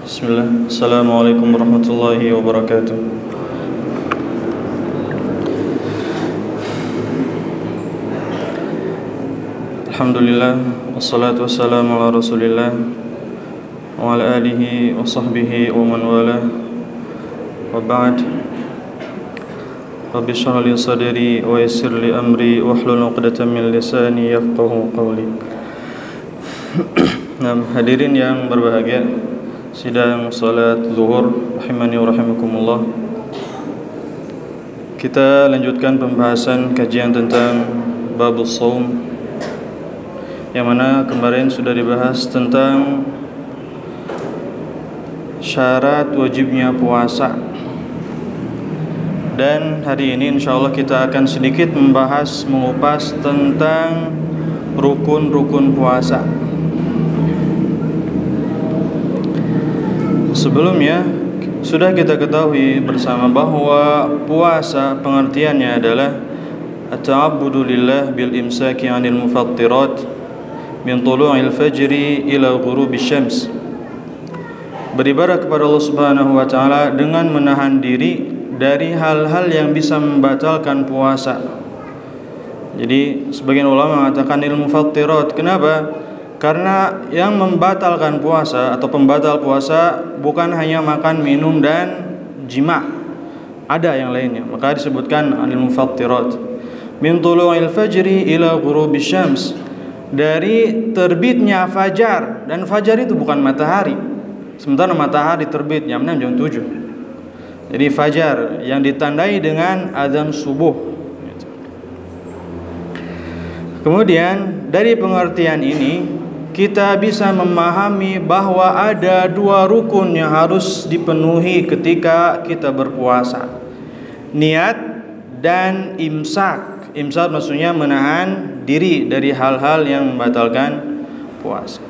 Bismillah. Assalamualaikum warahmatullahi wabarakatuh. Alhamdulillah, wassalatu wassalamu ala Rasulillah wa ala alihi wa sahbihi wa man wala. Wa ba'd. Rabbi shrah li sadri wa yassir li amri wahlul 'uqdatam min lisani yafqahu qawli. Hadirin yang berbahagia, sidang salat zuhur rahimani wa rahimakumullah. Kita lanjutkan pembahasan kajian tentang babus shaum, yang mana kemarin sudah dibahas tentang syarat wajibnya puasa. Dan hari ini insyaallah kita akan sedikit mengupas tentang rukun-rukun puasa. Sebelumnya sudah kita ketahui bersama bahwa puasa pengertiannya adalah at-ta'abbudu lillah bil imsaki 'anil mufattirat min tulu'il fajri ila ghurubish syams. Beribadah kepada Allah Subhanahu wa taala dengan menahan diri dari hal-hal yang bisa membatalkan puasa. Jadi sebagian ulama mengatakan il mufattirat. Kenapa? Karena yang membatalkan puasa atau pembatal puasa bukan hanya makan, minum, dan jima, ada yang lainnya. Maka disebutkan anil mufattirat min tulu'il fajri ila ghurubish syams, dari terbitnya fajar, dan fajar itu bukan matahari, sementara matahari terbit jam 6 jam 7. Jadi fajar yang ditandai dengan azan subuh. Kemudian dari pengertian ini kita bisa memahami bahwa ada dua rukun yang harus dipenuhi ketika kita berpuasa: niat dan imsak. Imsak maksudnya menahan diri dari hal-hal yang membatalkan puasa.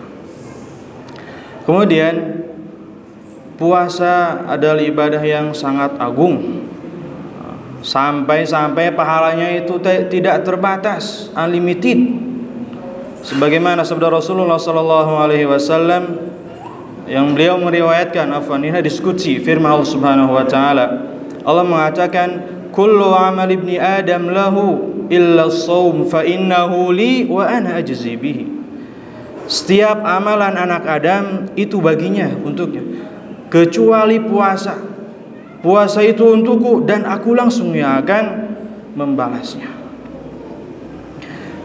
Kemudian puasa adalah ibadah yang sangat agung, sampai-sampai pahalanya itu tidak terbatas, unlimited. Sebagaimana sabda Rasulullah sallallahu alaihi wasallam yang beliau meriwayatkan, ini diskusi firman Allah Subhanahu wa taala. Allah mengatakan, kullu amal ibni adam lahu illa shaum fa innahu li wa ana ajzi bihi. Setiap amalan anak Adam itu baginya, untuknya, kecuali puasa. Puasa itu untukku dan aku langsung yang akan membalasnya.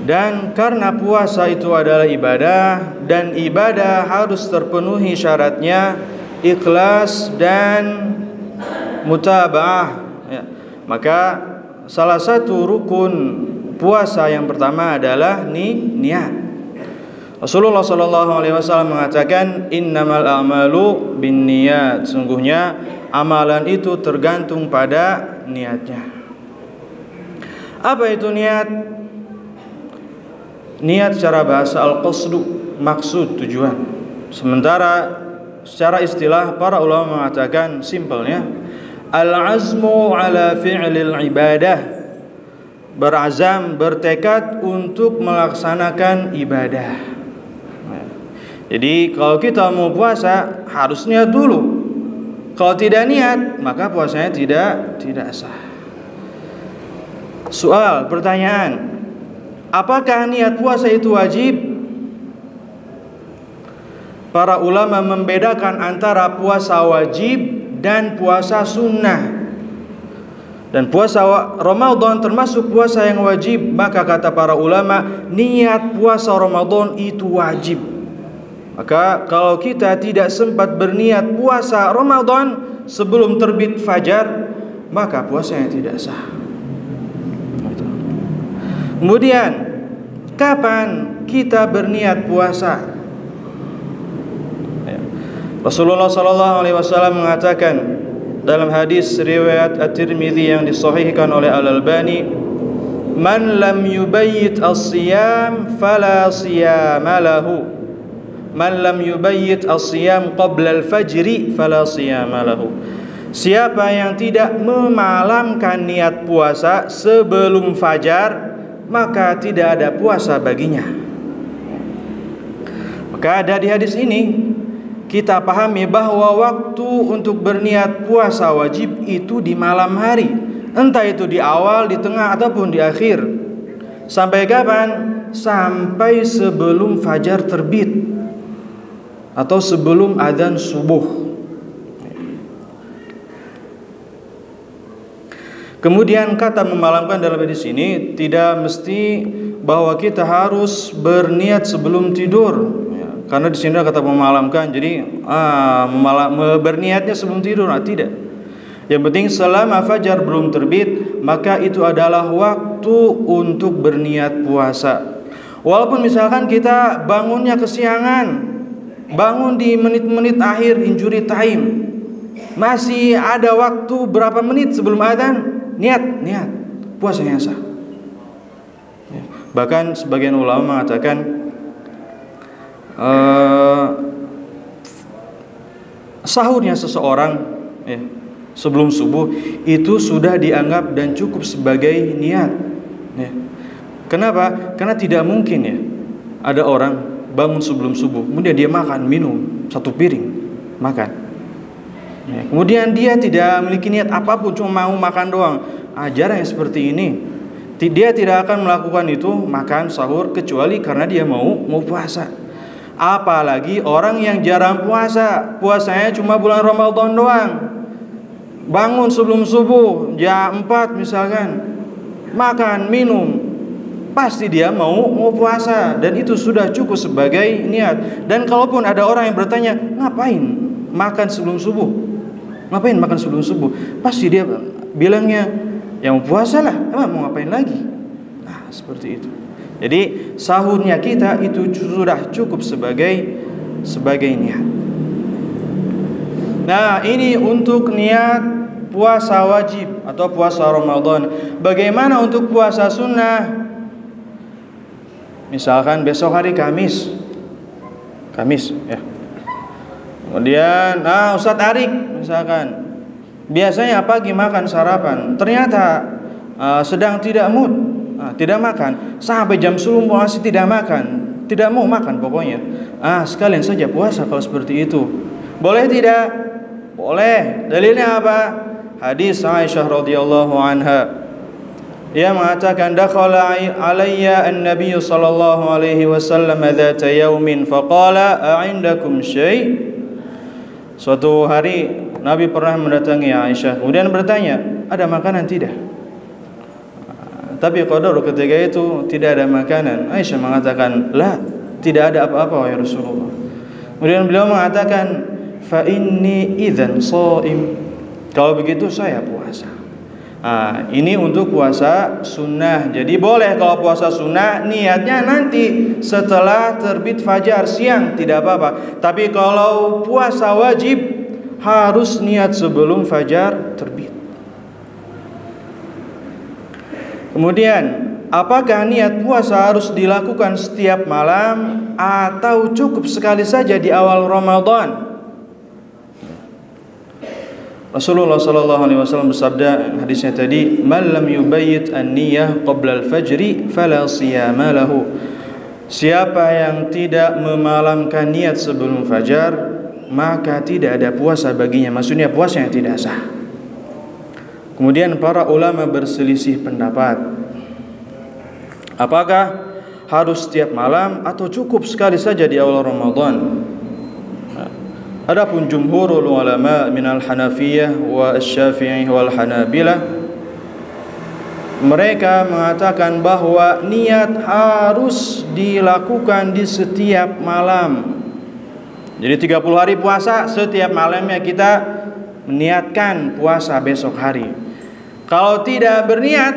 Dan karena puasa itu adalah ibadah, dan ibadah harus terpenuhi syaratnya ikhlas dan mutaba'ah, ya, maka salah satu rukun puasa yang pertama adalah niat. Rasulullah sallallahu alaihi wasallam mengatakan, innamal a'malu binniyat, sungguhnya amalan itu tergantung pada niatnya. Apa itu niat? Niat secara bahasa al-qasdu, maksud, tujuan. Sementara secara istilah para ulama mengatakan simpelnya al-azmu ala fi'lil ibadah, berazam, bertekad untuk melaksanakan ibadah. Jadi kalau kita mau puasa harus niat dulu. Kalau tidak niat maka puasanya tidak sah. Soal, pertanyaan, apakah niat puasa itu wajib? Para ulama membedakan antara puasa wajib dan puasa sunnah. Dan puasa Ramadan termasuk puasa yang wajib. Maka kata para ulama, niat puasa Ramadan itu wajib. Maka kalau kita tidak sempat berniat puasa Ramadan sebelum terbit fajar, maka puasanya tidak sah. Kemudian, kapan kita berniat puasa? Rasulullah sallallahu alaihi wasallam mengatakan dalam hadis riwayat At-Tirmidzi yang disahihkan oleh Al-Albani, man lam yubayyit as-siyam fala siyama lahu. Man lam yubayyit as-siyam qabla al-fajri fala siyama lahu. Siapa yang tidak memalamkan niat puasa sebelum fajar, maka tidak ada puasa baginya. Maka dari hadis ini kita pahami bahwa waktu untuk berniat puasa wajib itu di malam hari, entah itu di awal, di tengah ataupun di akhir. Sampai kapan? Sampai sebelum fajar terbit atau sebelum adzan subuh. Kemudian kata memalamkan dalam hadis ini tidak mesti bahwa kita harus berniat sebelum tidur, ya, karena di sini kata memalamkan, jadi berniatnya sebelum tidur, tidak. Yang penting selama fajar belum terbit, maka itu adalah waktu untuk berniat puasa. Walaupun misalkan kita bangunnya kesiangan, bangun di menit-menit akhir injury time, masih ada waktu berapa menit sebelum adzan, niat puasanya sah. Bahkan sebagian ulama mengatakan sahurnya seseorang sebelum subuh itu sudah dianggap dan cukup sebagai niat. Kenapa? Karena tidak mungkin ada orang bangun sebelum subuh kemudian dia makan minum satu piring makan. Kemudian dia tidak memiliki niat apapun, cuma mau makan doang. Jarang yang seperti ini. Dia tidak akan melakukan itu, makan sahur, kecuali karena dia mau puasa. Apalagi orang yang jarang puasa, puasanya cuma bulan Ramadan doang. Bangun sebelum subuh jam 4 misalkan, makan minum, pasti dia mau puasa, dan itu sudah cukup sebagai niat. Dan kalaupun ada orang yang bertanya, ngapain makan sebelum subuh? Ngapain makan sebelum subuh? Pasti dia bilangnya, yang puasa lah, emang mau ngapain lagi? Nah, seperti itu. Jadi sahurnya kita itu sudah cukup sebagai niat. Nah, ini untuk niat puasa wajib atau puasa Ramadan. Bagaimana untuk puasa sunnah? Misalkan besok hari Kamis ya. Kemudian Ustadz Arik misalkan biasanya pagi makan sarapan, ternyata sedang tidak mood, tidak makan sampai jam 10 masih tidak makan, tidak mau makan pokoknya. Sekalian saja puasa kalau seperti itu. Boleh tidak? Boleh. Dalilnya apa? Hadis Aisyah radhiyallahu anha. Ia mengatakan, dakhala alayya an-nabiy sallallahu alaihi wasallam dzata yaumin faqala a'indakum syai'. Suatu hari Nabi pernah mendatangi Aisyah, kemudian bertanya, ada makanan tidak? Tapi qadar ketika itu tidak ada makanan. Aisyah mengatakan, la, tidak ada apa-apa ya Rasulullah. Kemudian beliau mengatakan, fa inni idzan shaim. Kalau begitu saya puasa. Ini untuk puasa sunnah. Jadi boleh kalau puasa sunnah niatnya nanti setelah terbit fajar siang, tidak apa-apa. Tapi kalau puasa wajib harus niat sebelum fajar terbit. Kemudian, apakah niat puasa harus dilakukan setiap malam atau cukup sekali saja di awal Ramadan? Rasulullah sallallahu alaihi wasallam bersabda, hadisnya tadi, "Man lam yubayyit an-niyyah qabla al-fajri fala siyama lahu." Siapa yang tidak memalamkan niat sebelum fajar, maka tidak ada puasa baginya. Maksudnya puasa yang tidak sah. Kemudian para ulama berselisih pendapat. Apakah harus setiap malam atau cukup sekali saja di awal Ramadan? Adapun jumhurul ulama minal Hanafiyah wa Asy-Syafi'i wal Hanabilah, mereka mengatakan bahwa niat harus dilakukan di setiap malam. Jadi 30 hari puasa, setiap malamnya kita meniatkan puasa besok hari. Kalau tidak berniat,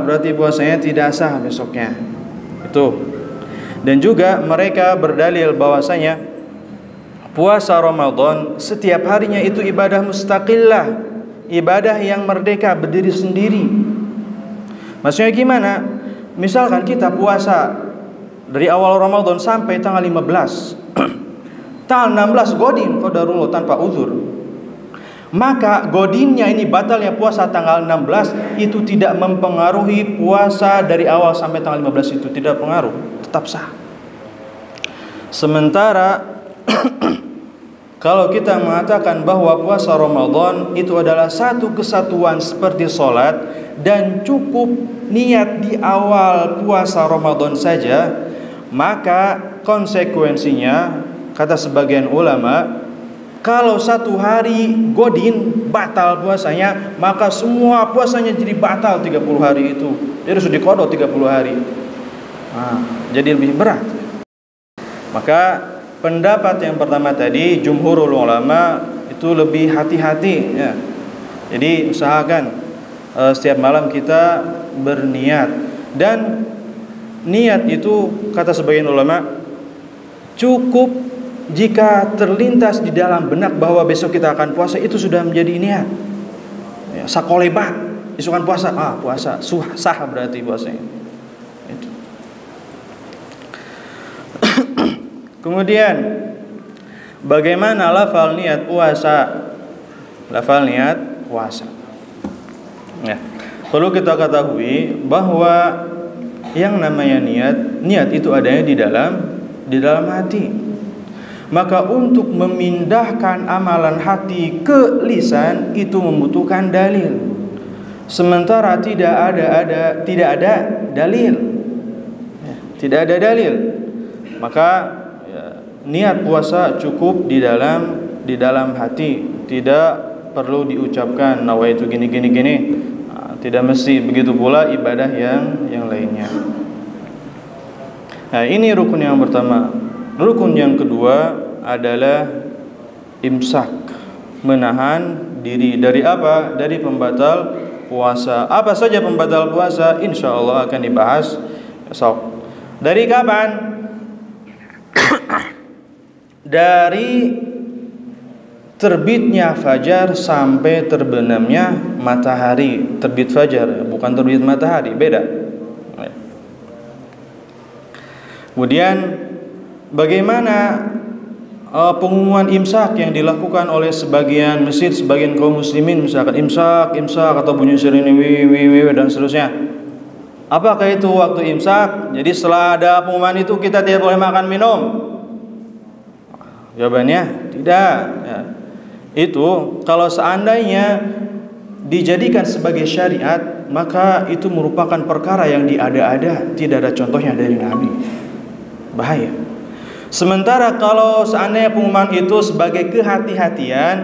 berarti puasanya tidak sah besoknya. Itu. Dan juga mereka berdalil bahwasanya puasa Ramadan setiap harinya itu ibadah mustaqillah, ibadah yang merdeka, berdiri sendiri. Maksudnya gimana? Misalkan kita puasa dari awal Ramadan sampai tanggal 15, tanggal 16 godin qadarullah tanpa uzur, maka godinnya ini batalnya puasa tanggal 16 itu tidak mempengaruhi puasa dari awal sampai tanggal 15 itu, tidak pengaruh, tetap sah. Sementara Kalau kita mengatakan bahwa puasa Ramadan itu adalah satu kesatuan seperti sholat dan cukup niat di awal puasa Ramadan saja, maka konsekuensinya kata sebagian ulama, kalau satu hari godin batal puasanya, maka semua puasanya jadi batal 30 hari itu. Jadi harus diqadha 30 hari. Jadi lebih berat. Maka pendapat yang pertama tadi, jumhurul ulama itu lebih hati-hati ya. Jadi usahakan setiap malam kita berniat, dan niat itu kata sebagian ulama cukup jika terlintas di dalam benak bahwa besok kita akan puasa, itu sudah menjadi niat. Ya, sakolebat, isukan puasa, puasa sah berarti puasanya. Itu. Kemudian bagaimana lafal niat puasa? Lafal niat puasa. Ya. Perlu kita ketahui bahwa yang namanya niat itu adanya di dalam hati. Maka untuk memindahkan amalan hati ke lisan itu membutuhkan dalil. Sementara tidak ada dalil. Ya, tidak ada dalil. Maka niat puasa cukup di dalam hati, tidak perlu diucapkan nawaitu gini. Tidak mesti begitu pula ibadah yang lainnya. Nah, ini rukun yang pertama. Rukun yang kedua adalah imsak, menahan diri dari apa? Dari pembatal puasa. Apa saja pembatal puasa? Insyaallah akan dibahas besok. Dari kapan? Dari terbitnya fajar sampai terbenamnya matahari. Terbit fajar, bukan terbit matahari, beda. Kemudian bagaimana pengumuman imsak yang dilakukan oleh sebagian masjid, sebagian kaum muslimin, misalkan imsak atau bunyi sirine dan seterusnya. Apakah itu waktu imsak? Jadi setelah ada pengumuman itu kita tidak boleh makan minum? Jawabannya tidak. Ya. Itu kalau seandainya dijadikan sebagai syariat, maka itu merupakan perkara yang diada-ada, tidak ada contohnya dari Nabi. Bahaya. Sementara kalau seandainya pengumuman itu sebagai kehati-hatian,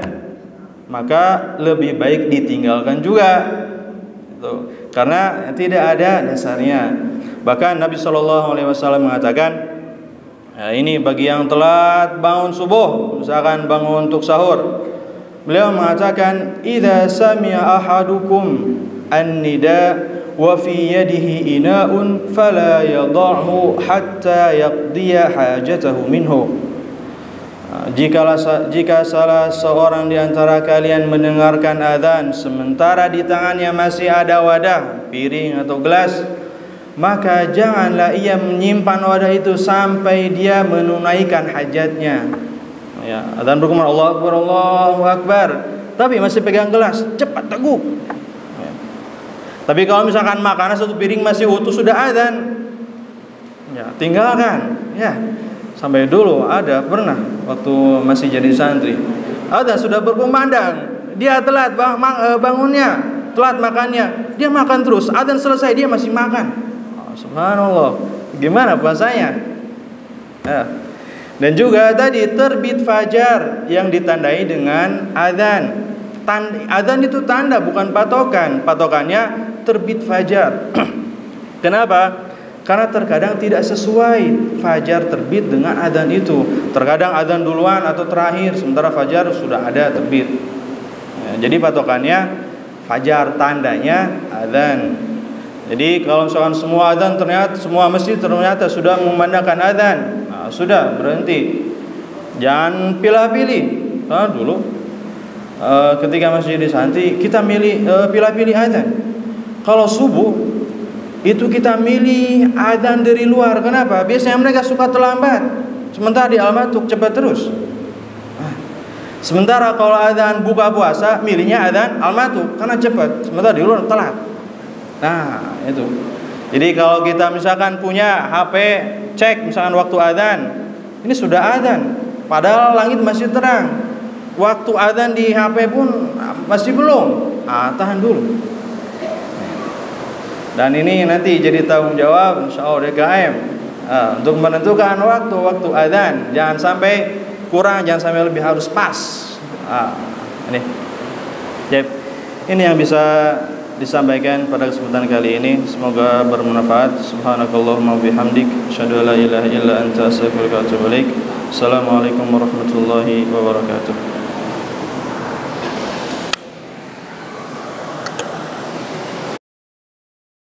maka lebih baik ditinggalkan juga. Karena tidak ada dasarnya. Bahkan Nabi SAW mengatakan, ini bagi yang telat bangun subuh, misalkan bangun untuk sahur, beliau mengatakan, idza sami'a ahadukum an-nida wa fi yadihi ina'un fala yadh'u hatta yaqdiya hajatahu minhu. Jika salah seorang di antara kalian mendengarkan azan sementara di tangannya masih ada wadah, piring atau gelas, maka janganlah ia menyimpan wadah itu sampai dia menunaikan hajatnya. Ya, azan berkumandang Allahu Akbar, tapi masih pegang gelas, cepat teguh. Tapi kalau misalkan makanan satu piring masih utuh sudah azan, ya tinggalkan. Ya, sampai dulu ada pernah waktu masih jadi santri, azan sudah berkumandang, dia telat bangunnya, telat makannya, dia makan terus, azan selesai dia masih makan. Subhanallah, gimana puasanya? Ya. Dan juga tadi terbit fajar yang ditandai dengan azan. Azan itu tanda, bukan patokan. Patokannya terbit fajar. Kenapa? Karena terkadang tidak sesuai fajar terbit dengan azan itu. Terkadang azan duluan atau terakhir, sementara fajar sudah ada terbit. Ya, jadi patokannya fajar, tandanya azan. Jadi kalau misalkan semua azan ternyata semua masjid ternyata sudah memandangkan azan, sudah berhenti. Jangan pilih-pilih. Dulu ketika masih di santri kita pilih-pilih azan. Kalau subuh itu kita milih azan dari luar. Kenapa? Biasanya mereka suka terlambat. Sementara di Al-Matuk cepat terus. Sementara kalau azan buka puasa milihnya azan Al-Matuk karena cepat. Sementara di luar telat. Nah, itu. Jadi kalau kita misalkan punya HP, cek misalkan waktu azan, ini sudah azan, padahal langit masih terang. Waktu adzan di HP pun masih belum. Tahan dulu. Dan ini nanti jadi tanggung jawab insyaallah DKM untuk menentukan waktu adzan. Jangan sampai kurang, jangan sampai lebih, harus pas. Ini. Jadi, ini yang bisa disampaikan pada kesempatan kali ini. Semoga bermanfaat. Subhanakallahumma bihamdik, asyhadu an la ilaha illa anta, astaghfiruka wa atubu ilaik. Assalamualaikum warahmatullahi wabarakatuh.